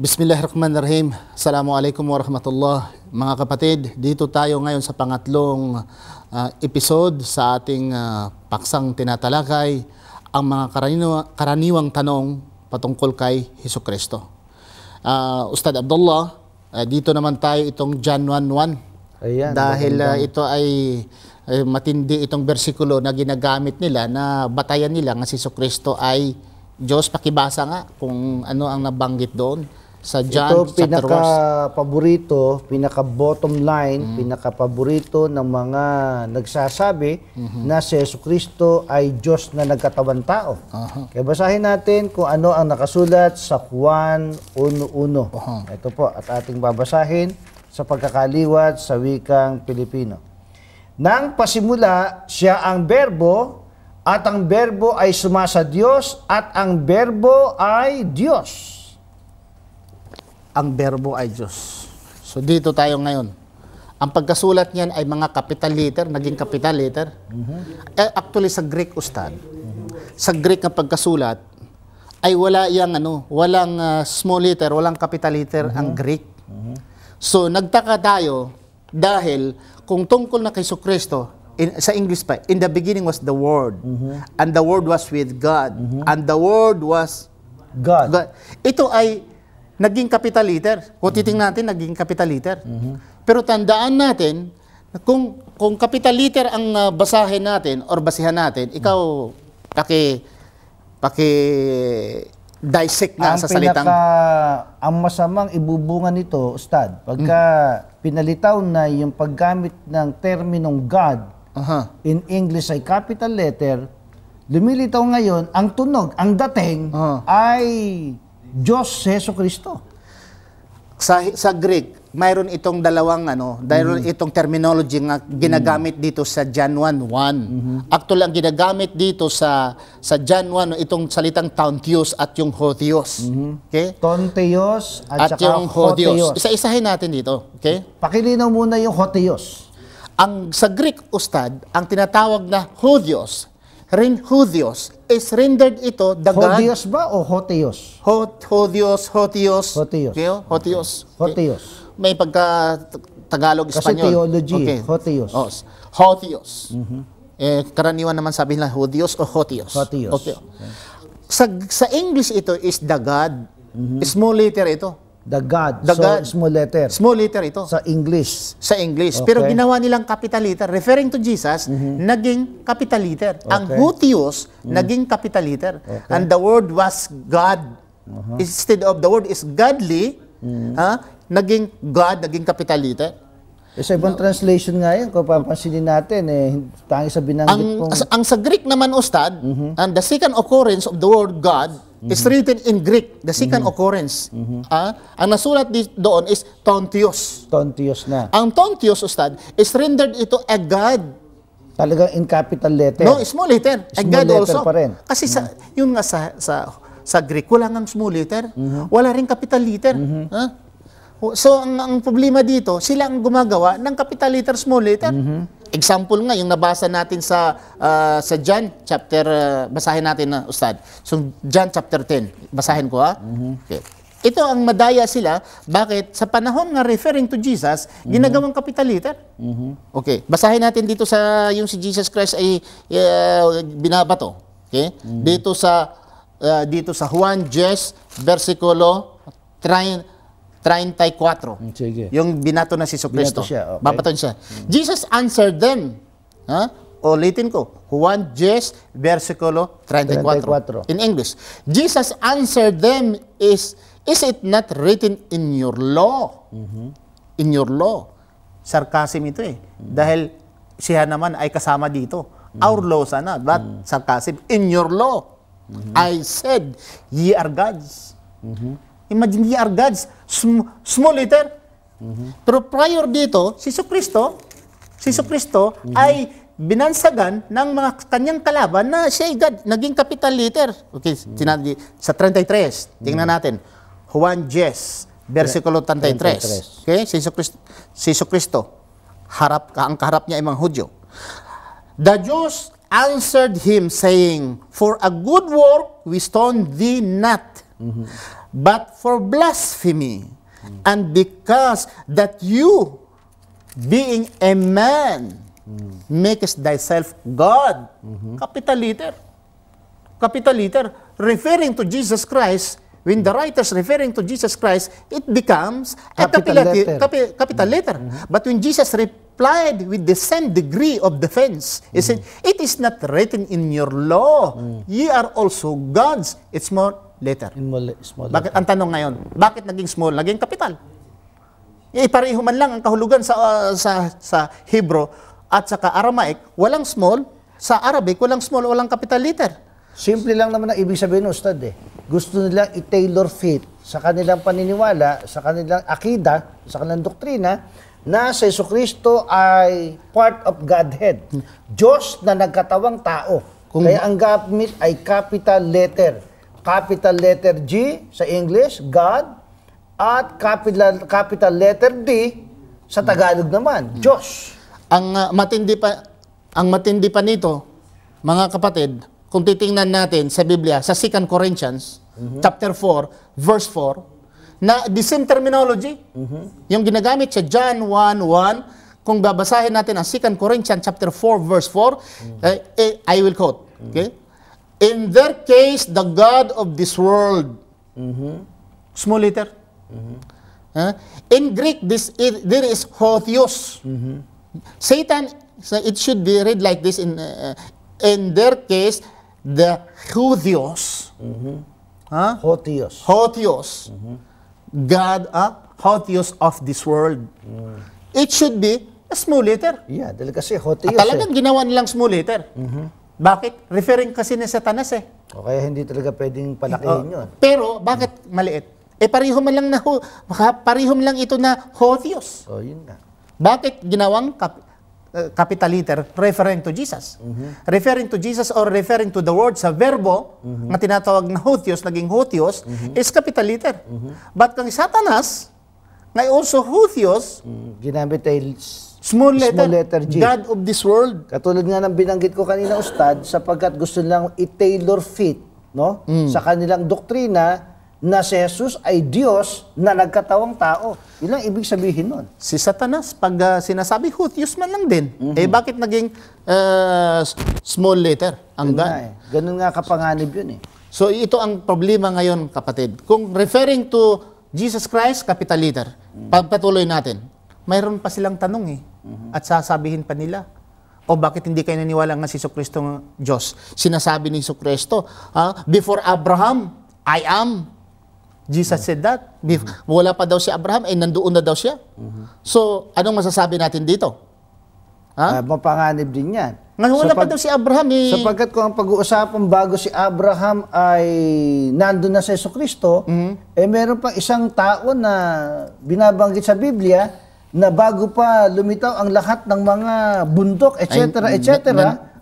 Bismillahirrahmanirrahim. Assalamualaikum warahmatullah. Mga kapatid, dito tayo ngayon sa pangatlong episode sa ating paksang tinatalakay ang mga karaniwang tanong patungkol kay Hesukristo. Ustad Abdullah, dito naman tayo itong John 1:1. Ayan, dahil ito ay matindi itong bersikulo na ginagamit nila na batayan nila nga si Hesukristo ay Diyos. Pakibasa nga kung ano ang nabanggit doon sa John ito pinaka-paborito, pinaka-bottom line, pinaka-paborito ng mga nagsasabi na si Hesukristo ay Diyos na nagkatawang tao. Kaya basahin natin kung ano ang nakasulat sa Juan 1:1. Ito po, at ating babasahin sa pagkakaliwat sa wikang Pilipino. Nang pasimula, siya ang berbo, at ang berbo ay sumasa Diyos, at ang berbo ay Diyos. Ang berbo ay Diyos. So dito tayo ngayon. Ang pagkasulat niyan ay mga capital letter, naging capital letter. Actually sa Greek, Ustad, sa Greek na pagkasulat ay wala yang walang small letter, walang capital letter ang Greek. So nagtaka tayo dahil kung tungkol na kay Hesukristo, sa English pa, in the beginning was the Word, and the Word was with God, and the Word was God. Ito ay naging capital letter. Kung titingnan natin, naging capital letter. Pero tandaan natin, kung capital letter ang basahin natin or basihan natin, ikaw paki-dissect na sa salitang. Ang masamang ibubunga nito, Ustad, pagka pinalitaw na yung paggamit ng terminong God in English ay capital letter, lumilitaw ngayon, ang tunog, ang dating ay Diyos si Hesukristo. Sa Greek, mayroon itong dalawang itong terminology nga ginagamit dito sa John 1:1. Actually, ang ginagamit dito sa John 1 itong salitang Tontios at yung Hotheos. Okay? Tontios at saka yung Hotheos. Hotheos. Isa-isahin natin dito, okay? Pakilinaw muna yung Hotheos. Ang sa Greek, Ustad, ang tinatawag na Hotheos, Hotheos is rendered ito the God. Hotheos ba o Hotheos? Hotheos. Hotheos. Okay? Hotheos. Hotheos. May pagka-Tagalog, Kasi Espanyol. theology, Okay. Hotheos. Hotheos. Karaniwan naman sabihin lang Hotheos o Hotheos. Hotheos. Okay. Sa English ito is the God. Small letter ito. The God. The so, God. small letter. Small letter ito. Sa English. Sa English. Okay. Pero ginawa nilang capital letter. Referring to Jesus, naging capital letter. Ang Hotheos, naging capital letter. And the word was God. Instead of the word is godly, naging God, naging capital letter. Sa ibang translation nga yan, kung papansinin natin, tangi sa binanggit pong. Ang sa Greek naman, Ustad, and the second occurrence of the word God is written in Greek, the second occurrence. Ang nasulat doon is Tontios. Tontios na. Ang Tontios, Ustad, is rendered ito a God. Talagang in capital letter. No, small letter. A Small God letter also. pa rin. Kasi yun nga sa Greek, wala nga small letter. Wala rin capital letter. So, ang problema dito, sila ang gumagawa ng capital letter, small letter. Example nga, yung nabasa natin sa John chapter, basahin natin na, Ustad. So, John chapter 10. Basahin ko, ha? Okay. Ito ang madaya sila. Bakit? Sa panahon nga referring to Jesus, ginagawang capital letter. Okay. Basahin natin dito sa, yung si Jesus Christ ay binabato. Okay? Dito sa Juan 10, versikulo 34. Sige. Yung binato na si Hesukristo. Binato siya, okay. Babaton siya. Jesus answered them. Ulitin ko. Juan 10, versikulo 34. In English. Jesus answered them, is it not written in your law? In your law. Sarcasm ito Dahil siya naman ay kasama dito. Our law sana, but sarcasm. In your law, I said, ye are gods. Imagine, ye are gods. Small letter. Pero prior dito, si Hesukristo ay binansagan ng mga kanyang kalaban na siya ay God, naging capital letter. Okay, sa 33, tingnan natin. Juan 10, versikulo 33. Okay, si Hesukristo, ang kaharap niya ay mga Hudyo. The Jews answered him, saying, for a good work we stone thee not, but for blasphemy, and because that you, being a man, makest thyself God. Capital letter. Capital letter. Referring to Jesus Christ, when the writers referring to Jesus Christ, it becomes a capital letter. But when Jesus replied with the same degree of defense, he said, it is not written in your law. Ye are also gods. It's small letter. Small Bakit, ang tanong ngayon, bakit naging small, naging capital? Pareho man lang ang kahulugan sa Hebrew at saka Aramaic, walang small. Sa Arabic, walang small, walang capital letter. Simple lang naman ang ibig sabihin, Ustad eh. Gusto nilang i-tailor fit sa kanilang paniniwala, sa kanilang akida, sa kanilang doktrina, na si Jesucristo ay part of Godhead. Diyos na nagkatawang tao. Kaya ang gamit ay capital letter. Capital letter G sa English, God, at capital letter D sa Tagalog naman, Diyos. Ang matindi pa nito, mga kapatid, kung titingnan natin sa Biblia, sa 2 Corinthians, chapter 4, verse 4, na the same terminology, yung ginagamit sa John 1:1, kung babasahin natin ang 2 Corinthians chapter 4, verse 4, I will quote, okay? In their case, the God of this world, small letter. In Greek, there is hotheos. Satan, so it should be read like this in their case, the hotheos. Hotheos. God, hotheos of this world. It should be a small letter. Yeah, dahil kasi hotheos. Talagang ginawa nilang small letter. Bakit? Referring kasi ni Satanas eh. O kaya hindi talaga pwedeng palakihin yun. Pero, bakit maliit? Pareho man lang pareho lang ito na hotheos. O, yun nga. Bakit ginawang capital letter referring to Jesus? Referring to Jesus or referring to the word sa verbo na tinatawag na hotheos, naging hotheos, is capital letter. But kang Satanas, na also hotheos, ginamit ay small letter G. God of this world. Katulad nga ng binanggit ko kanina, Ustad, sapagkat gusto nilang i-tailor fit, no? Sa kanilang doktrina na si Jesus ay Diyos na nagkatawang tao. Yun lang ibig sabihin nun. Si Satanas, pag sinasabi hotheos man lang din, bakit naging small letter ang God? Ganun nga kapanganib yun eh. So ito ang problema ngayon, kapatid. Kung referring to Jesus Christ, capital letter, pagpatuloy natin, mayroon pa silang tanong eh. At sasabihin pa nila, o bakit hindi kayo naniwala nga si Jesucristo ng Diyos? Sinasabi ni Jesucristo, before Abraham, I am. Jesus said that. Wala pa daw si Abraham, nandoon na daw siya. So, anong masasabi natin dito? Mapanganib din yan. Ngayon, wala pa daw si Abraham eh. Sapagkat kung ang pag-uusapan bago si Abraham ay nandun na si Jesucristo, meron pang isang tao na binabanggit sa Biblia na bago pa lumitaw ang lahat ng mga bundok, etc.,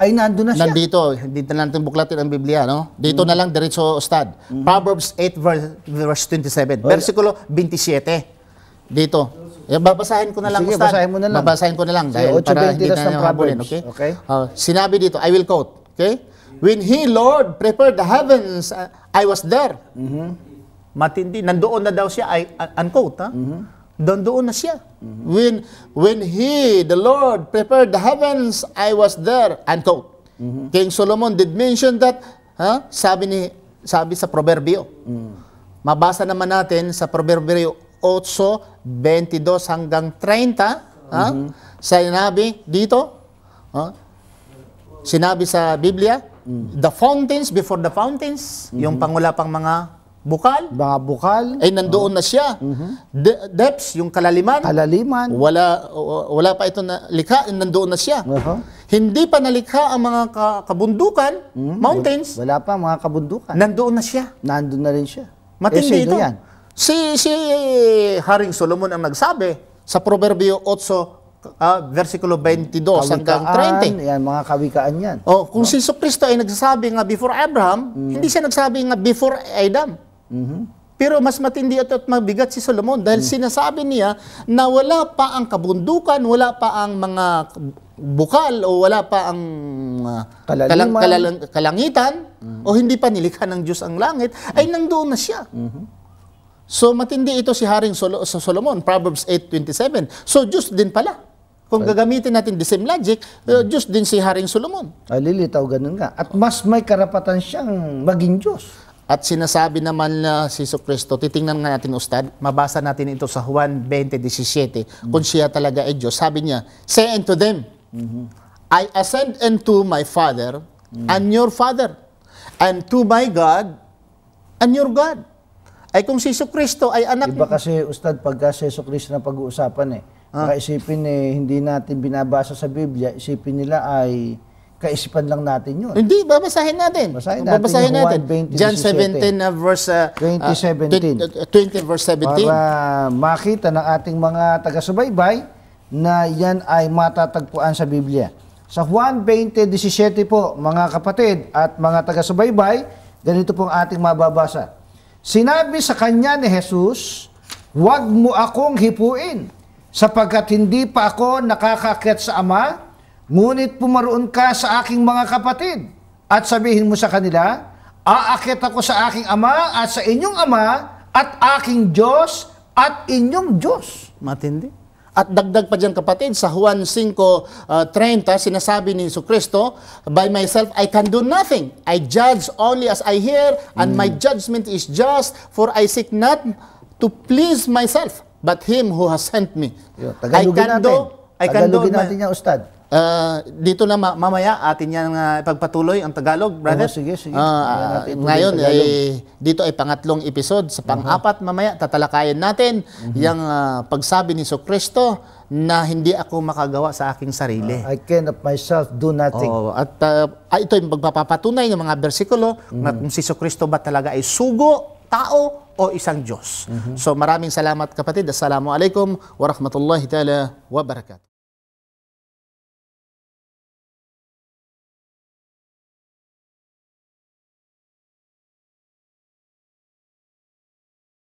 ay nandun na siya. Nandito, hindi na natin buklatin ang Biblia, no? Dito na lang, diretso, Ustad. Proverbs 8, verse 27. Versikulo 27. Dito. Babasahin ko na lang, Sige, Ustad. basahin mo na lang. Babasahin ko na lang. Dahil para hindi na mabulin, okay? Sinabi dito, I will quote, okay? When He, Lord, prepared the heavens, I was there. Matindi. Nandoon na daw siya, unquote, ha? Doon na siya. When He, the Lord, prepared the heavens, I was there. Unquote. King Solomon did mention that, sabi sa Proverbio. Mabasa naman natin sa Proverbio 8:22 hanggang 30. Sinabi dito, sinabi sa Biblia, the fountains before the fountains, yung pangula pang mga bukal, ay nandoon na siya. Depths, yung kalaliman, wala pa ito na likha, nandoon na siya. Hindi pa nalikha ang mga kabundukan, mountains. Wala pa mga kabundukan. Nandoon na siya. Nandun na rin siya. Matindi ito. Yan? Si Haring Solomon ang nagsabi sa Proverbio 8, versikulo 22 hanggang 30. Yan, mga kawikaan yan. Kung si Jesucristo ay nagsasabi nga before Abraham, hindi siya nagsabi nga before Adam. Pero mas matindi at mabigat si Solomon dahil sinasabi niya na wala pa ang kabundukan, wala pa ang mga bukal o wala pa ang kalangitan o hindi pa nilikha ng Diyos ang langit, ay nandoon na siya. So matindi ito si Haring Solomon, Proverbs 8:27. So Diyos din pala. Kung gagamitin natin the same logic, Diyos din si Haring Solomon. Ay, lilitaw ganun nga. At mas may karapatan siyang maging Diyos. At sinasabi naman na si Jesucristo, titingnan nga natin, Ustad, mabasa natin ito sa Juan 20:17, kung siya talaga ay Diyos. Sabi niya, say unto them, I ascend unto my Father and your Father, and to my God and your God. Ay kung si Jesucristo ay anak Iba kasi, Ustad, pagka si Jesucristo na pag-uusapan baka isipin hindi natin binabasa sa Biblia, isipin nila ay kaisipan lang natin yun. Hindi, babasahin natin. Babasahin natin. John 17 verse 20 verse 17. Para makita ng ating mga taga-subaybay na yan ay matatagpuan sa Biblia. Sa Juan 20:17 po, mga kapatid at mga taga-subaybay, ganito pong ating mababasa. Sinabi sa kanya ni Jesus, huwag mo akong hipuin, sapagkat hindi pa ako nakakakyat sa Ama, ngunit pumaroon ka sa aking mga kapatid at sabihin mo sa kanila, aakyat ako sa aking Ama at sa inyong Ama at aking Diyos at inyong Diyos. Matindi. At dagdag pa dyan, kapatid, sa Juan 5:30, sinasabi ni Jesucristo, by myself I can do nothing. I judge only as I hear, and my judgment is just, for I seek not to please myself, but him who has sent me. Tagalogin natin yan, Ustad. Dito na mamaya atin yan ipagpatuloy ang Tagalog, brother. Sige. Ngayon dito ay pangatlong episode. Sa pang-apat mamaya tatalakayan natin yung pagsabi ni Jesucristo na hindi ako makagawa sa aking sarili. I can of myself do nothing. At ito yung magpapatunay ng mga bersikulo na kung si Jesucristo ba talaga ay sugo, tao o isang Diyos. So maraming salamat, kapatid. Assalamualaikum warahmatullahi ta'ala wabarakatuh.